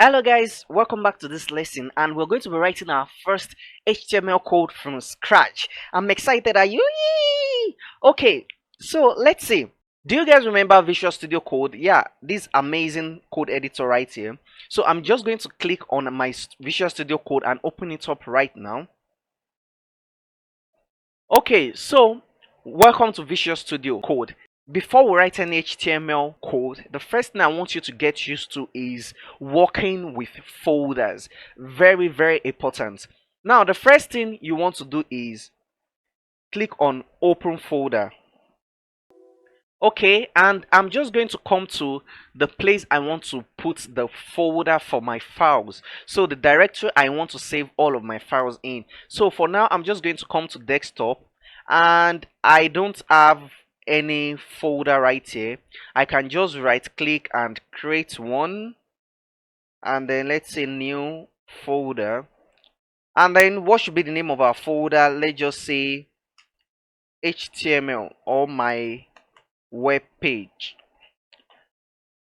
Hello guys, welcome back to this lesson and we're going to be writing our first HTML code from scratch. I'm excited, are you? Yee! Okay, so let's see. Do you guys remember Visual Studio Code? Yeah, this amazing code editor right here. So I'm just going to click on my Visual Studio Code and open it up right now. Okay, so welcome to Visual Studio Code. Before we write any HTML code, the first thing I want you to get used to is working with folders. Very, very important. Now, the first thing you want to do is click on Open Folder. Okay, and I'm just going to come to the place I want to put the folder for my files. So the directory I want to save all of my files in. So for now, I'm just going to come to desktop and I don't have any folder right here. I can just right click and create one, and then let's say new folder. And then what should be the name of our folder? Let's just say HTML or my web page.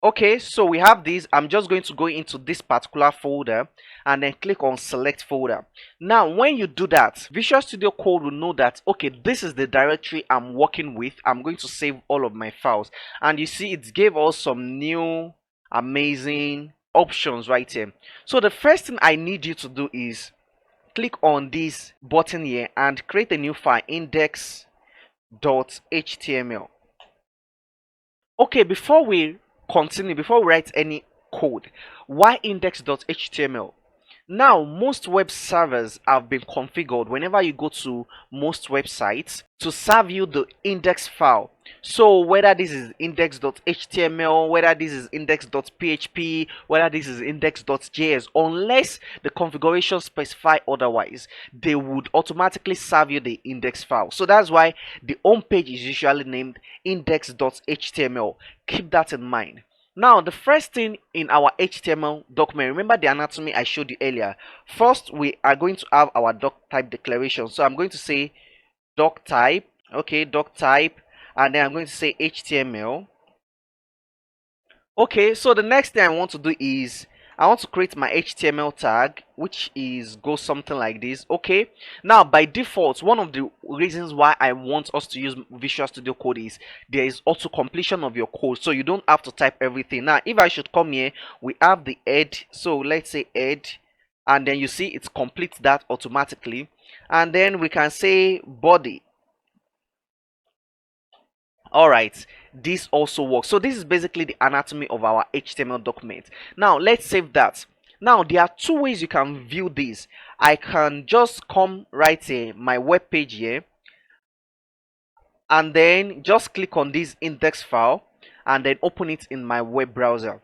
Okay, so we have this. I'm just going to go into this particular folder and then click on select folder. Now when you do that, Visual Studio Code will know that okay, this is the directory I'm working with. I'm going to save all of my files, and you see it gave us some new amazing options right here. So the first thing I need you to do is click on this button here and create a new file, index.html. Okay, before we continue, before we write any code, why index.html? Now, most web servers have been configured whenever you go to most websites to serve you the index file. So whether this is index.html, whether this is index.php, whether this is index.js, unless the configuration specify otherwise, they would automatically serve you the index file. So that's why the home page is usually named index.html. Keep that in mind. Now, the first thing in our HTML document, remember the anatomy I showed you earlier. First, we are going to have our doc type declaration. So I'm going to say doc type, okay, doc type, and then I'm going to say HTML. Okay, so the next thing I want to do is I want to create my HTML tag, which is goes something like this. Okay, now by default, one of the reasons why I want us to use Visual Studio Code is there is auto completion of your code, so you don't have to type everything. Now if I should come here, we have the head, so let's say head, and then you see it completes that automatically, and then we can say body. All right, this also works. So this is basically the anatomy of our HTML document. Now let's save that. Now there are two ways you can view this. I can just come right here, my web page here, and then just click on this index file and then open it in my web browser.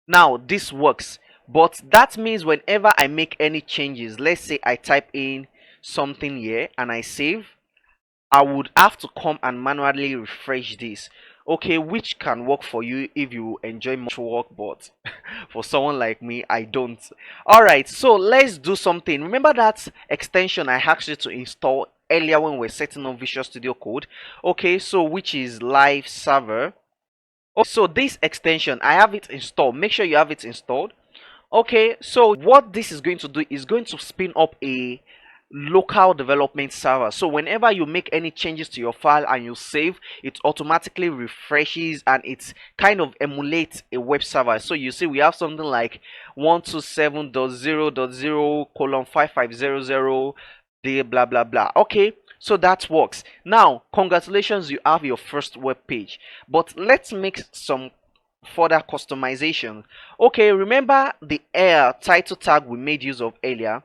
Now this works, but that means whenever I make any changes, let's say I type in something here and I save, I would have to come and manually refresh this. Okay, which can work for you if you enjoy much work, but for someone like me, I don't. Alright, so let's do something. Remember that extension I asked you to install earlier when we were setting up Visual Studio Code? Okay, so which is live server. So this extension, I have it installed. Make sure you have it installed. Okay, so what this is going to do is going to spin up a local development server. So whenever you make any changes to your file and you save, it automatically refreshes and it kind of emulates a web server. So you see we have something like 127.0.0:5500 the blah blah blah. Okay, so that works. Now congratulations, you have your first web page, but let's make some further customization. Okay, remember the title tag we made use of earlier?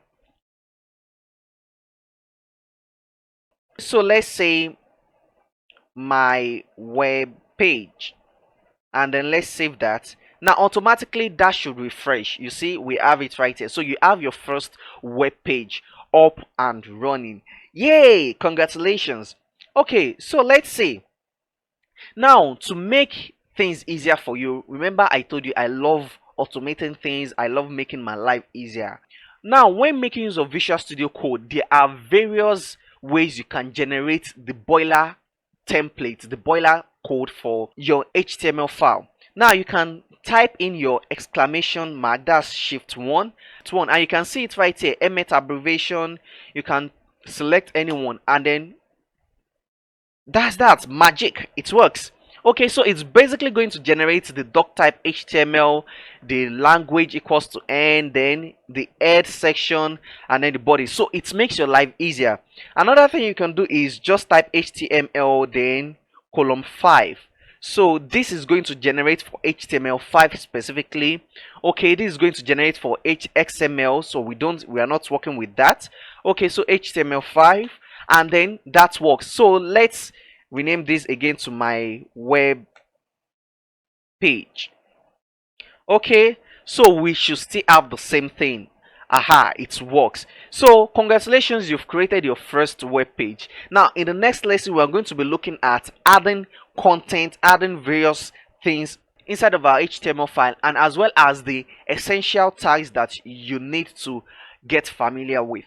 So let's say my web page, and then let's save that. Now automatically that should refresh. You see we have it right here. So you have your first web page up and running. Yay, congratulations. Okay, so let's see. Now to make things easier for you, remember I told you I love automating things, I love making my life easier. Now when making use of Visual Studio Code, there are various ways you can generate the boiler template, the boiler code for your HTML file. Now you can type in your exclamation mark, that's shift 1, and you can see it right here, emet abbreviation. You can select anyone, and then that's magic, it works. Okay, so it's basically going to generate the doc type HTML, the language equals to n, then the head section, and then the body. So it makes your life easier. Another thing you can do is just type HTML then column 5. So this is going to generate for HTML5 specifically. Okay, this is going to generate for XML, so we are not working with that. Okay, so HTML5, and then that works. So let's rename this again to my web page. Okay, so we should still have the same thing. Aha, it works. So congratulations, you've created your first web page. Now in the next lesson, we are going to be looking at adding content, adding various things inside of our HTML file, and as well as the essential tags that you need to get familiar with.